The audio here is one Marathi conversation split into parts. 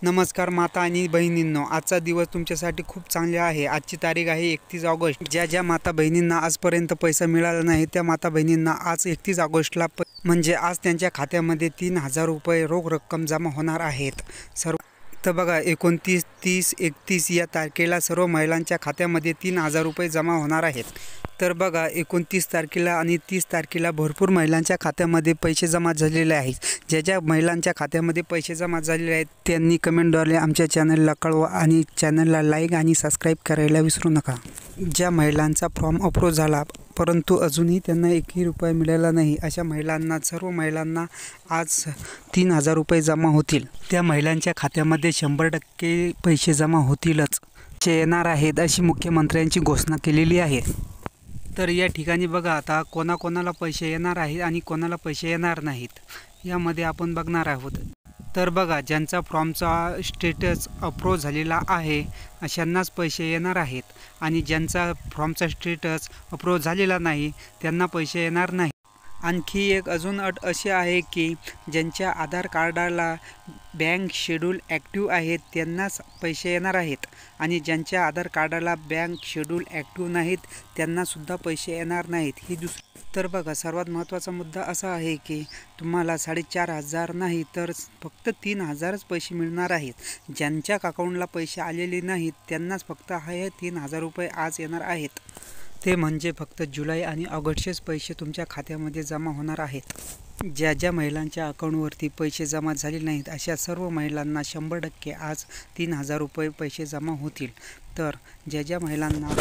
नमस्कार माता आणि बहिणींनो, आजचा दिवस तुमच्यासाठी खूप चांगले आहे। आजची तारीख आहे 31 ऑगस्ट। ज्या माता बहिणींना आजपर्यंत पैसा मिळाला नाही त्या माता बहिणींना आज 31 ऑगस्टला म्हणजे आज त्यांच्या खात्यामध्ये 3000 रुपये रोख रक्कम जमा होणार आहेत। तर बघा 29, 30, 31 या तारखेला सर्व महिलांच्या खात्यामध्ये 3000 रुपये जमा होणार आहेत। तर बघा 29 तारखेला आणि 30 तारखेला भरपूर महिलांच्या खात्यामध्ये पैसे जमा झालेले आहेत। ज्या महिलांच्या खात्यामध्ये पैसे जमा झालेले आहेत त्यांनी कमेंटद्वारे आमच्या चॅनलला कळवा आणि चॅनलला लाईक आणि सबस्क्राईब करायला विसरू नका। ज्या महिलांचा फॉर्म अप्रूव्ह झाला परंतु अजूनही त्यांना 1ही रुपया मिळाला नाही अशा महिलांना, सर्व महिलांना आज 3000 रुपये जमा होतील। त्या महिलांच्या खात्यामध्ये 100% पैसे जमा होतीलच, येणार आहेत अशी मुख्यमंत्र्यांची घोषणा केलेली आहे। तर या ठिकाणी बघा आता कोणाकोणाला पैसे येणार आहेत आणि कोणाला पैसे येणार नाहीत यामध्ये आपण बघणार आहोत। तर बघा ज्यांचा फॉर्मचा स्टेटस अप्रूव्ह झालेला आहे अशांनाच पैसे येणार आहेत आणि ज्यांचा फॉर्मचा स्टेटस अप्रूव्ह झालेला नाही त्यांना पैसे येणार नाही। आणखी एक अजून अट अशी आहे की ज्यांच्या आधार कार्डाला बँक शेड्यूल ॲक्टिव्ह आहेत त्यांनाच पैसे येणार आहेत आणि ज्यांच्या आधार कार्डाला बँक शेड्यूल ॲक्टिव्ह नाहीत त्यांनासुद्धा पैसे येणार नाहीत ही दुसरी। तर बघा सर्वात महत्त्वाचा मुद्दा असा आहे की तुम्हाला 4500 नाही तर फक्त 3000च पैसे मिळणार आहेत। ज्यांच्या अकाउंटला पैसे आलेले नाहीत त्यांनाच फक्त हे 3000 रुपये आज येणार आहेत। ते म्हणजे फक्त जुलै आणि ऑगस्टचेच पैसे तुमच्या खात्यामध्ये जमा होणार आहेत। ज्या महिलांच्या अकाउंटवरती पैसे जमा झाले नाहीत अशा सर्व महिलांना 100% आज 3000 रुपये पैसे जमा होतील। तर ज्या महिलांना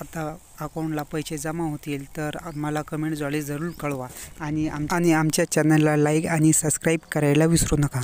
आता अकाउंटला पैसे जमा होतील तर आम्हाला कमेंटद्वारे जरूर कळवा आणि आमच्या चॅनलला लाईक आणि सबस्क्राईब करायला विसरू नका।